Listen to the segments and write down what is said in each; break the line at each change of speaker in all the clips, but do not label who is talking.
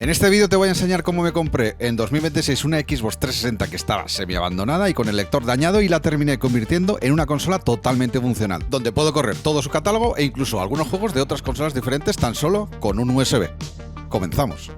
En este vídeo te voy a enseñar cómo me compré en 2026 una Xbox 360 que estaba semi abandonada y con el lector dañado y la terminé convirtiendo en una consola totalmente funcional, donde puedo correr todo su catálogo e incluso algunos juegos de otras consolas diferentes tan solo con un USB. Comenzamos.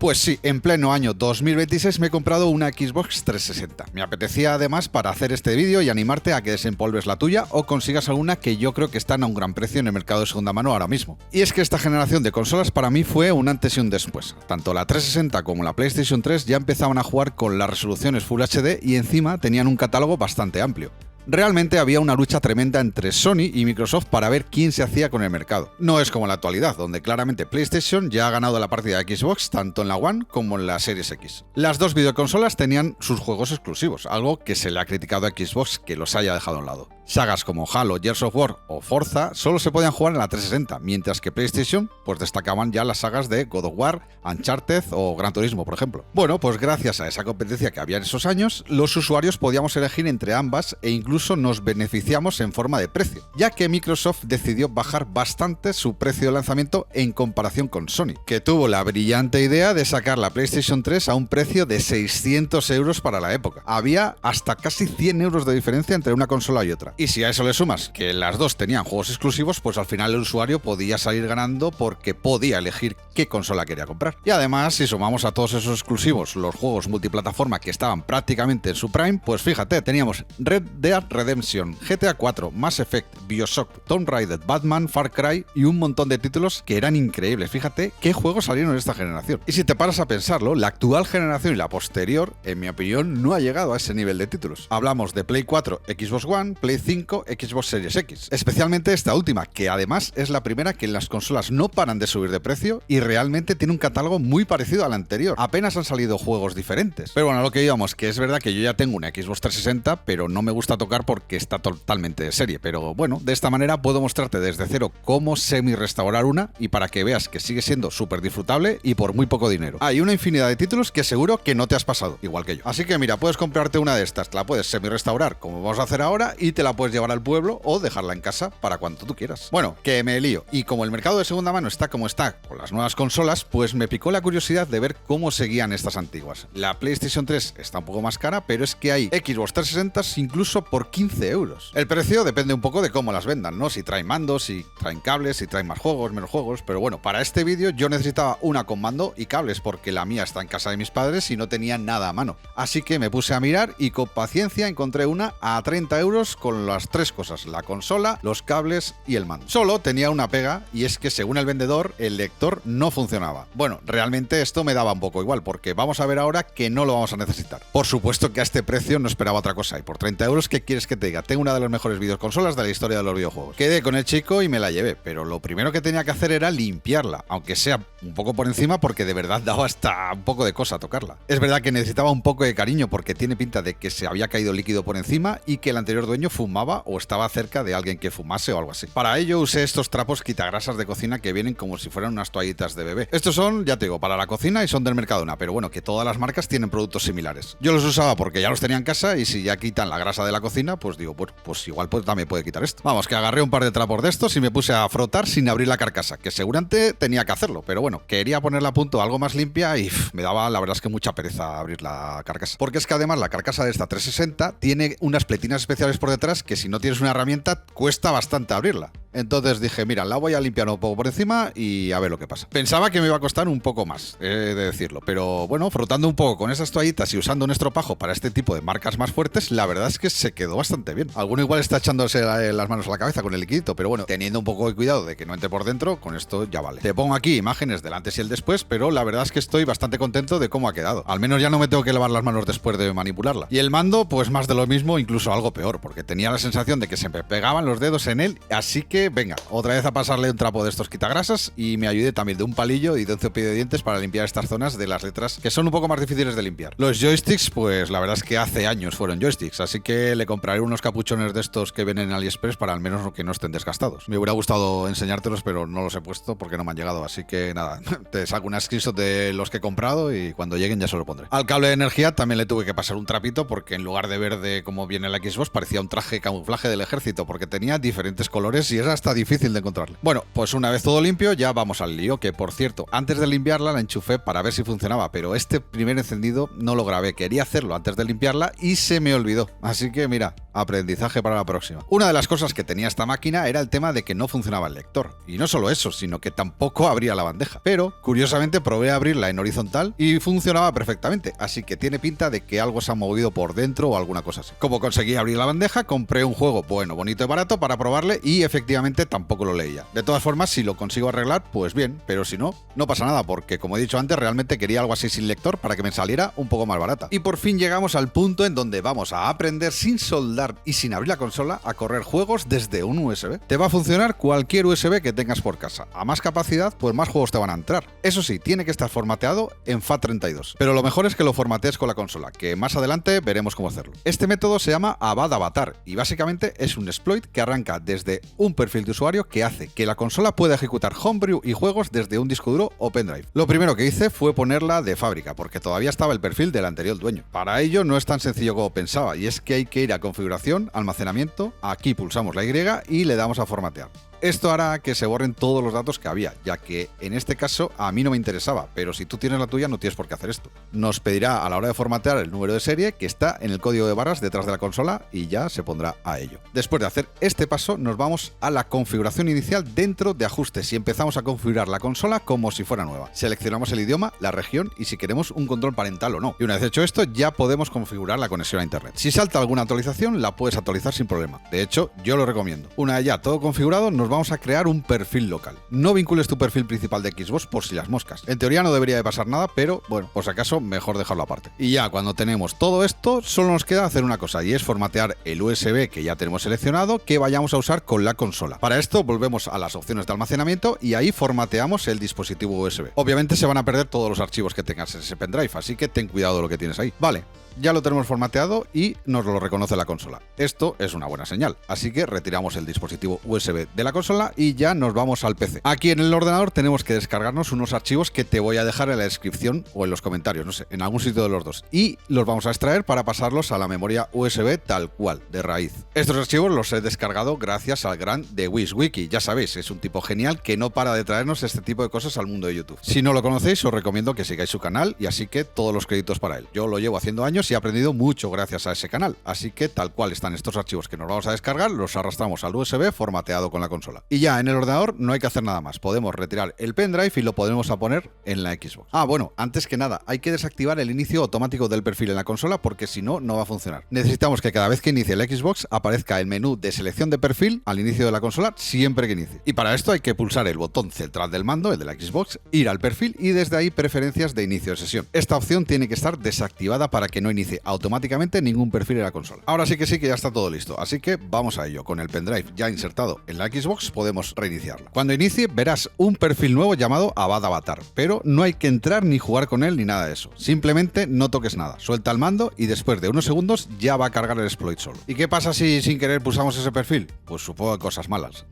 Pues sí, en pleno año 2026 me he comprado una Xbox 360. Me apetecía además para hacer este vídeo y animarte a que desempolves la tuya o consigas alguna que yo creo que están a un gran precio en el mercado de segunda mano ahora mismo. Y es que esta generación de consolas para mí fue un antes y un después. Tanto la 360 como la PlayStation 3 ya empezaban a jugar con las resoluciones Full HD y encima tenían un catálogo bastante amplio. Realmente había una lucha tremenda entre Sony y Microsoft para ver quién se hacía con el mercado. No es como en la actualidad, donde claramente PlayStation ya ha ganado la partida de Xbox tanto en la One como en la Series X. Las dos videoconsolas tenían sus juegos exclusivos, algo que se le ha criticado a Xbox que los haya dejado a un lado. Sagas como Halo, Gears of War o Forza solo se podían jugar en la 360, mientras que PlayStation pues destacaban ya las sagas de God of War, Uncharted o Gran Turismo, por ejemplo. Bueno, pues gracias a esa competencia que había en esos años, los usuarios podíamos elegir entre ambas e incluso nos beneficiamos en forma de precio, ya que Microsoft decidió bajar bastante su precio de lanzamiento en comparación con Sony, que tuvo la brillante idea de sacar la PlayStation 3 a un precio de 600 euros para la época. Había hasta casi 100 euros de diferencia entre una consola y otra. Y si a eso le sumas que las dos tenían juegos exclusivos, pues al final el usuario podía salir ganando porque podía elegir qué consola quería comprar. Y además, si sumamos a todos esos exclusivos los juegos multiplataforma que estaban prácticamente en su prime, pues fíjate, teníamos Red Dead Redemption, GTA 4, Mass Effect, BioShock, Tomb Raider, Batman, Far Cry y un montón de títulos que eran increíbles. Fíjate qué juegos salieron en esta generación. Y si te paras a pensarlo, la actual generación y la posterior, en mi opinión, no ha llegado a ese nivel de títulos. Hablamos de Play 4, Xbox One, Play 5, Xbox Series X. Especialmente esta última, que además es la primera que en las consolas no paran de subir de precio y realmente tiene un catálogo muy parecido al anterior. Apenas han salido juegos diferentes. Pero bueno, lo que íbamos, que es verdad que yo ya tengo una Xbox 360, pero no me gusta tocar porque está totalmente de serie. Pero bueno, de esta manera puedo mostrarte desde cero cómo semi-restaurar una y para que veas que sigue siendo súper disfrutable y por muy poco dinero. Hay una infinidad de títulos que seguro que no te has pasado, igual que yo. Así que mira, puedes comprarte una de estas, te la puedes semi-restaurar como vamos a hacer ahora y te la puedes llevar al pueblo o dejarla en casa para cuando tú quieras. Bueno, que me lío. Y como el mercado de segunda mano está como está con las nuevas consolas, pues me picó la curiosidad de ver cómo seguían estas antiguas. La PlayStation 3 está un poco más cara, pero es que hay Xbox 360 incluso por 15 euros. El precio depende un poco de cómo las vendan, ¿no? Si traen mandos, si traen cables, si traen más juegos, menos juegos, pero bueno, para este vídeo yo necesitaba una con mando y cables porque la mía está en casa de mis padres y no tenía nada a mano. Así que me puse a mirar y con paciencia encontré una a 30 euros con las tres cosas, la consola, los cables y el mando. Solo tenía una pega y es que según el vendedor, el lector no funcionaba. Bueno, realmente esto me daba un poco igual porque vamos a ver ahora que no lo vamos a necesitar. Por supuesto que a este precio no esperaba otra cosa y por 30 euros, ¿qué quieres que te diga? Tengo una de las mejores videoconsolas de la historia de los videojuegos. Quedé con el chico y me la llevé, pero lo primero que tenía que hacer era limpiarla, aunque sea un poco por encima porque de verdad daba hasta un poco de cosa tocarla. Es verdad que necesitaba un poco de cariño porque tiene pinta de que se había caído líquido por encima y que el anterior dueño fumaba o estaba cerca de alguien que fumase o algo así. Para ello usé estos trapos quitagrasas de cocina que vienen como si fueran unas toallitas de bebé. Estos son, ya te digo, para la cocina y son del Mercadona, pero bueno, que todas las marcas tienen productos similares. Yo los usaba porque ya los tenía en casa y si ya quitan la grasa de la cocina, pues digo, pues igual pues también puede quitar esto. Vamos, que agarré un par de trapos de estos y me puse a frotar sin abrir la carcasa, que seguramente tenía que hacerlo, pero bueno, quería ponerla a punto algo más limpia y me daba la verdad es que mucha pereza abrir la carcasa. Porque es que además la carcasa de esta 360 tiene unas pletinas especiales por detrás que si no tienes una herramienta cuesta bastante abrirla. Entonces dije, mira, la voy a limpiar un poco por encima y a ver lo que pasa. Pensaba que me iba a costar un poco más, he de decirlo, pero bueno, frotando un poco con esas toallitas y usando un estropajo para este tipo de marcas más fuertes, la verdad es que se quedó bastante bien. Alguno igual está echándose las manos a la cabeza con el liquidito, pero bueno, teniendo un poco de cuidado de que no entre por dentro, con esto ya vale. Te pongo aquí imágenes del antes y el después, pero la verdad es que estoy bastante contento de cómo ha quedado. Al menos ya no me tengo que lavar las manos después de manipularla. Y el mando, pues más de lo mismo, incluso algo peor, porque tenía la sensación de que se me pegaban los dedos en él, así que venga, otra vez a pasarle un trapo de estos quitagrasas y me ayudé también de un palillo y de un cepillo de dientes para limpiar estas zonas de las letras que son un poco más difíciles de limpiar. Los joysticks, pues la verdad es que hace años fueron joysticks, así que le compraré unos capuchones de estos que vienen en AliExpress para al menos que no estén desgastados. Me hubiera gustado enseñártelos, pero no los he puesto porque no me han llegado, así que nada, te saco una screenshot de los que he comprado y cuando lleguen ya se lo pondré. Al cable de energía también le tuve que pasar un trapito porque en lugar de verde como viene la Xbox parecía un traje camuflaje del ejército porque tenía diferentes colores y era hasta difícil de encontrarle. Bueno, pues una vez todo limpio ya vamos al lío, que por cierto, antes de limpiarla la enchufé para ver si funcionaba, pero este primer encendido no lo grabé, quería hacerlo antes de limpiarla y se me olvidó. Así que mira, aprendizaje para la próxima. Una de las cosas que tenía esta máquina era el tema de que no funcionaba el lector. Y no solo eso, sino que tampoco abría la bandeja. Pero, curiosamente, probé a abrirla en horizontal y funcionaba perfectamente, así que tiene pinta de que algo se ha movido por dentro o alguna cosa así. Como conseguí abrir la bandeja, compré un juego bueno, bonito y barato para probarle y efectivamente tampoco lo leía. De todas formas, si lo consigo arreglar, pues bien, pero si no, no pasa nada, porque como he dicho antes, realmente quería algo así sin lector para que me saliera un poco más barata. Y por fin llegamos al punto en donde vamos a aprender sin soldar y sin abrir la consola a correr juegos desde un USB. Te va a funcionar cualquier USB que tengas por casa. A más capacidad, pues más juegos te van a entrar. Eso sí, tiene que estar formateado en FAT32. Pero lo mejor es que lo formatees con la consola, que más adelante veremos cómo hacerlo. Este método se llama Avad Avatar y básicamente es un exploit que arranca desde un perfil de usuario que hace que la consola pueda ejecutar Homebrew y juegos desde un disco duro o pendrive. Lo primero que hice fue ponerla de fábrica, porque todavía estaba el perfil del anterior dueño. Para ello no es tan sencillo como pensaba, y es que hay que ir a configuración, almacenamiento, aquí pulsamos la Y y le damos a formatear. Esto hará que se borren todos los datos que había, ya que en este caso a mí no me interesaba, pero si tú tienes la tuya no tienes por qué hacer esto. Nos pedirá a la hora de formatear el número de serie que está en el código de barras detrás de la consola y ya se pondrá a ello. Después de hacer este paso nos vamos a la configuración inicial dentro de ajustes y empezamos a configurar la consola como si fuera nueva. Seleccionamos el idioma, la región y si queremos un control parental o no. Y una vez hecho esto ya podemos configurar la conexión a internet. Si salta alguna actualización la puedes actualizar sin problema. De hecho, yo lo recomiendo. Una vez ya todo configurado nos vamos a crear un perfil local. No vincules tu perfil principal de Xbox por si las moscas. En teoría no debería de pasar nada, pero bueno, por si acaso mejor dejarlo aparte. Y ya cuando tenemos todo esto, solo nos queda hacer una cosa y es formatear el USB que ya tenemos seleccionado que vayamos a usar con la consola. Para esto volvemos a las opciones de almacenamiento y ahí formateamos el dispositivo USB. Obviamente se van a perder todos los archivos que tengas en ese pendrive, así que ten cuidado de lo que tienes ahí. Vale. Ya lo tenemos formateado y nos lo reconoce la consola. Esto es una buena señal, así que retiramos el dispositivo USB de la consola y ya nos vamos al PC. Aquí en el ordenador tenemos que descargarnos unos archivos que te voy a dejar en la descripción o en los comentarios, no sé, en algún sitio de los dos. Y los vamos a extraer para pasarlos a la memoria USB tal cual, de raíz. Estos archivos los he descargado gracias al gran The WizWiki. Ya sabéis, es un tipo genial que no para de traernos este tipo de cosas al mundo de YouTube. Si no lo conocéis, os recomiendo que sigáis su canal y así que todos los créditos para él. Yo lo llevo haciendo años y he aprendido mucho gracias a ese canal, así que tal cual están estos archivos que nos vamos a descargar, los arrastramos al USB formateado con la consola. Y ya en el ordenador no hay que hacer nada más, podemos retirar el pendrive y lo podemos poner en la Xbox. Ah, bueno, antes que nada, hay que desactivar el inicio automático del perfil en la consola porque si no, no va a funcionar. Necesitamos que cada vez que inicie la Xbox aparezca el menú de selección de perfil al inicio de la consola siempre que inicie. Y para esto hay que pulsar el botón central del mando, el de la Xbox, ir al perfil y desde ahí preferencias de inicio de sesión. Esta opción tiene que estar desactivada para que no inicie automáticamente ningún perfil en la consola. Ahora sí que ya está todo listo, así que vamos a ello. Con el pendrive ya insertado en la Xbox podemos reiniciarla. Cuando inicie verás un perfil nuevo llamado Avad Avatar, pero no hay que entrar ni jugar con él ni nada de eso. Simplemente no toques nada, suelta el mando y después de unos segundos ya va a cargar el exploit solo. ¿Y qué pasa si sin querer pulsamos ese perfil? Pues supongo que cosas malas.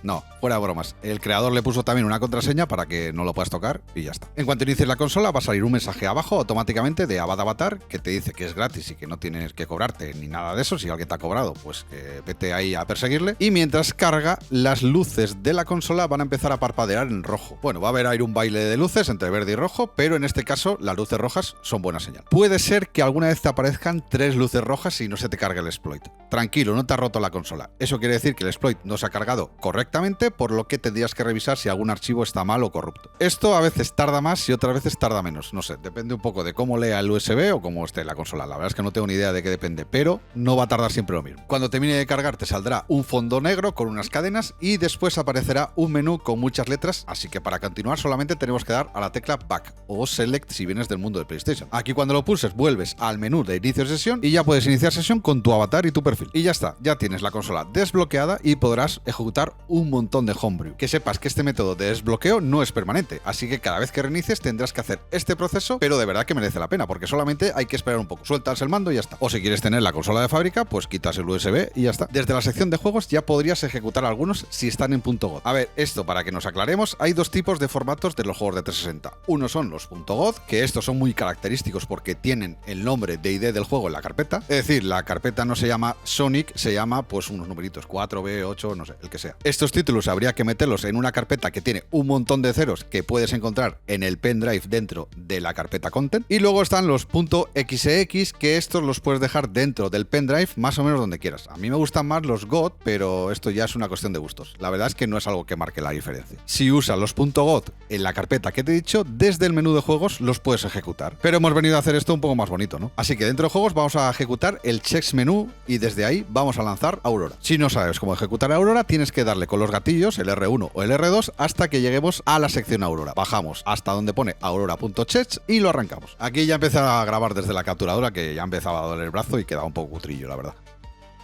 No, fuera de bromas. El creador le puso también una contraseña para que no lo puedas tocar y ya está. En cuanto inicies la consola va a salir un mensaje abajo automáticamente de Avad Avatar que te dice que es gratis y que no tienes que cobrarte ni nada de eso. Si alguien te ha cobrado, pues que vete ahí a perseguirle. Y mientras carga, las luces de la consola van a empezar a parpadear en rojo. Bueno, va a haber ahí un baile de luces entre verde y rojo, pero en este caso las luces rojas son buena señal. Puede ser que alguna vez te aparezcan 3 luces rojas y no se te cargue el exploit. Tranquilo, no te ha roto la consola. Eso quiere decir que el exploit no se ha cargado correctamente, por lo que tendrías que revisar si algún archivo está mal o corrupto. Esto a veces tarda más y otras veces tarda menos, no sé, depende un poco de cómo lea el USB o cómo esté la consola. La verdad es que no tengo ni idea de qué depende, pero no va a tardar siempre lo mismo. Cuando termine de cargar te saldrá un fondo negro con unas cadenas y después aparecerá un menú con muchas letras, así que para continuar solamente tenemos que dar a la tecla Back o Select si vienes del mundo de PlayStation. Aquí cuando lo pulses vuelves al menú de inicio de sesión y ya puedes iniciar sesión con tu avatar y tu perfil. Y ya está, ya tienes la consola desbloqueada y podrás ejecutar un un montón de homebrew. Que sepas que este método de desbloqueo no es permanente, así que cada vez que reinicies tendrás que hacer este proceso, pero de verdad que merece la pena, porque solamente hay que esperar un poco. Sueltas el mando y ya está. O si quieres tener la consola de fábrica, pues quitas el USB y ya está. Desde la sección de juegos ya podrías ejecutar algunos si están en .god. A ver, esto para que nos aclaremos, hay dos tipos de formatos de los juegos de 360. Uno son los .god, que estos son muy característicos porque tienen el nombre de ID del juego en la carpeta. Es decir, la carpeta no se llama Sonic, se llama pues unos numeritos, 4B, 8, no sé, el que sea. Estos títulos habría que meterlos en una carpeta que tiene un montón de ceros que puedes encontrar en el pendrive dentro de la carpeta content. Y luego están los .xx, que estos los puedes dejar dentro del pendrive más o menos donde quieras. A mí me gustan más los God, pero esto ya es una cuestión de gustos. La verdad es que no es algo que marque la diferencia. Si usas los .god en la carpeta que te he dicho, desde el menú de juegos los puedes ejecutar. Pero hemos venido a hacer esto un poco más bonito, ¿no? Así que dentro de juegos vamos a ejecutar el checks menú y desde ahí vamos a lanzar Aurora. Si no sabes cómo ejecutar Aurora, tienes que darle con los gatillos, el R1 o el R2, hasta que lleguemos a la sección Aurora. Bajamos hasta donde pone aurora.checks y lo arrancamos. Aquí ya empecé a grabar desde la capturadora, que ya empezaba a doler el brazo y quedaba un poco cutrillo, la verdad.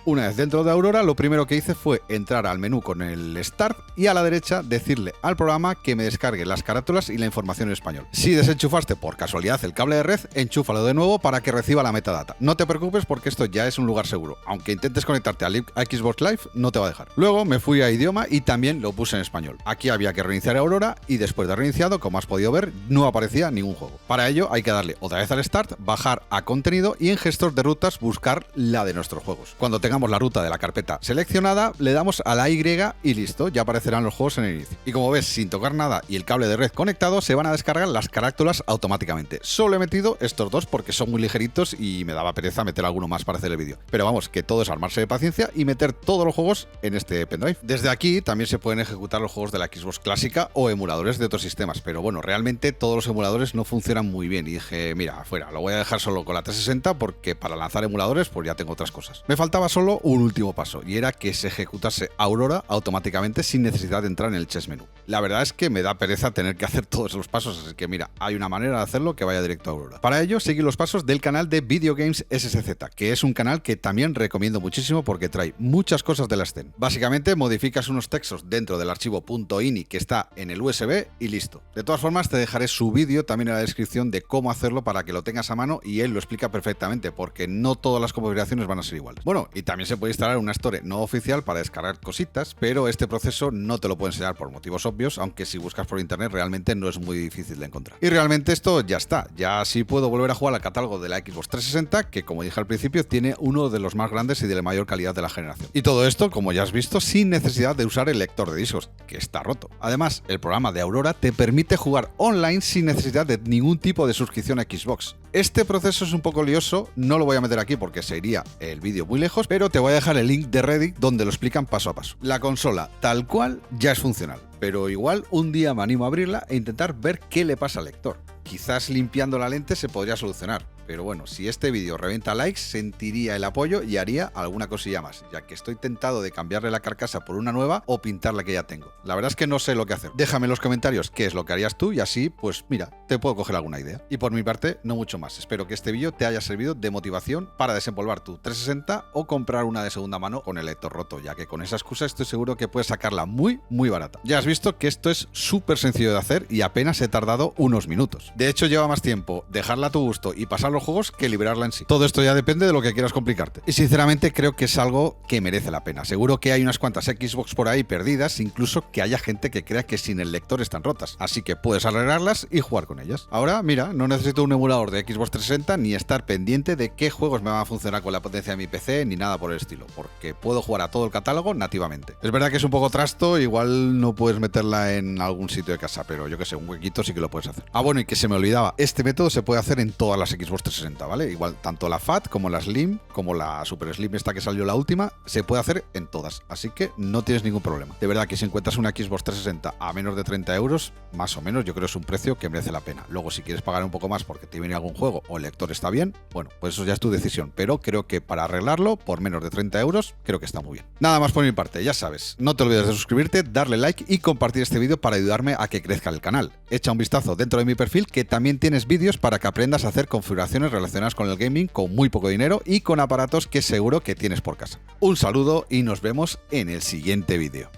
Una vez dentro de Aurora, lo primero que hice fue entrar al menú con el Start y a la derecha decirle al programa que me descargue las carátulas y la información en español. Si desenchufaste por casualidad el cable de red, enchúfalo de nuevo para que reciba la metadata. No te preocupes porque esto ya es un lugar seguro. Aunque intentes conectarte a Xbox Live, no te va a dejar. Luego me fui a idioma y también lo puse en español. Aquí había que reiniciar Aurora y después de reiniciado, como has podido ver, no aparecía ningún juego. Para ello hay que darle otra vez al Start, bajar a contenido y en gestor de rutas buscar la de nuestros juegos. Cuando tengamos la ruta de la carpeta seleccionada, le damos a la Y y listo, ya aparecerán los juegos en el inicio. Y como ves, sin tocar nada y el cable de red conectado, se van a descargar las carátulas automáticamente. Solo he metido estos dos porque son muy ligeritos y me daba pereza meter alguno más para hacer el vídeo. Pero vamos, que todo es armarse de paciencia y meter todos los juegos en este pendrive. Desde aquí también se pueden ejecutar los juegos de la Xbox clásica o emuladores de otros sistemas, pero bueno, realmente todos los emuladores no funcionan muy bien y dije, mira, fuera, lo voy a dejar solo con la 360 porque para lanzar emuladores pues ya tengo otras cosas. Me faltaba solo un último paso y era que se ejecutase Aurora automáticamente sin necesidad de entrar en el chess menú. La verdad es que me da pereza tener que hacer todos los pasos, así que mira, hay una manera de hacerlo que vaya directo a Aurora. Para ello, sigue los pasos del canal de Video Games SSZ, que es un canal que también recomiendo muchísimo porque trae muchas cosas de la escena. Básicamente modificas unos textos dentro del archivo .ini que está en el USB y listo. De todas formas, te dejaré su vídeo también en la descripción de cómo hacerlo para que lo tengas a mano y él lo explica perfectamente porque no todas las configuraciones van a ser iguales. Bueno, y también se puede instalar una Store no oficial para descargar cositas, pero este proceso no te lo puedo enseñar por motivos obvios, aunque si buscas por internet realmente no es muy difícil de encontrar. Y realmente esto ya está, ya sí puedo volver a jugar al catálogo de la Xbox 360, que como dije al principio tiene uno de los más grandes y de la mayor calidad de la generación. Y todo esto, como ya has visto, sin necesidad de usar el lector de discos, que está roto. Además, el programa de Aurora te permite jugar online sin necesidad de ningún tipo de suscripción a Xbox. Este proceso es un poco lioso, no lo voy a meter aquí porque se iría el vídeo muy lejos, pero te voy a dejar el link de Reddit donde lo explican paso a paso. La consola, tal cual, ya es funcional, pero igual un día me animo a abrirla e intentar ver qué le pasa al lector. Quizás limpiando la lente se podría solucionar, pero bueno, si este vídeo revienta likes, sentiría el apoyo y haría alguna cosilla más, ya que estoy tentado de cambiarle la carcasa por una nueva o pintar la que ya tengo. La verdad es que no sé lo que hacer. Déjame en los comentarios qué es lo que harías tú y así, pues mira, te puedo coger alguna idea. Y por mi parte, no mucho más. Espero que este vídeo te haya servido de motivación para desempolvar tu 360 o comprar una de segunda mano con el lector roto, ya que con esa excusa estoy seguro que puedes sacarla muy barata. Ya has visto que esto es súper sencillo de hacer y apenas he tardado unos minutos. De hecho, lleva más tiempo dejarla a tu gusto y pasar los juegos que liberarla en sí. Todo esto ya depende de lo que quieras complicarte. Y sinceramente creo que es algo que merece la pena. Seguro que hay unas cuantas Xbox por ahí perdidas, incluso que haya gente que crea que sin el lector están rotas. Así que puedes arreglarlas y jugar con ellas. Ahora, mira, no necesito un emulador de Xbox 360 ni estar pendiente de qué juegos me van a funcionar con la potencia de mi PC ni nada por el estilo, porque puedo jugar a todo el catálogo nativamente. Es verdad que es un poco trasto, igual no puedes meterla en algún sitio de casa, pero yo que sé, un huequito sí que lo puedes hacer. Ah, bueno, y que se me olvidaba, este método se puede hacer en todas las Xbox 360, ¿vale? Igual, tanto la Fat como la Slim, como la Super Slim esta que salió la última, se puede hacer en todas, así que no tienes ningún problema. De verdad que si encuentras una Xbox 360 a menos de 30 euros, más o menos, yo creo que es un precio que merece la pena. Luego, si quieres pagar un poco más porque te viene algún juego o el lector está bien, bueno, pues eso ya es tu decisión, pero creo que para arreglarlo, por menos de 30 euros, creo que está muy bien. Nada más por mi parte, ya sabes, no te olvides de suscribirte, darle like y compartir este vídeo para ayudarme a que crezca el canal. Echa un vistazo dentro de mi perfil que también tienes vídeos para que aprendas a hacer configuraciones relacionadas con el gaming con muy poco dinero y con aparatos que seguro que tienes por casa. Un saludo y nos vemos en el siguiente vídeo.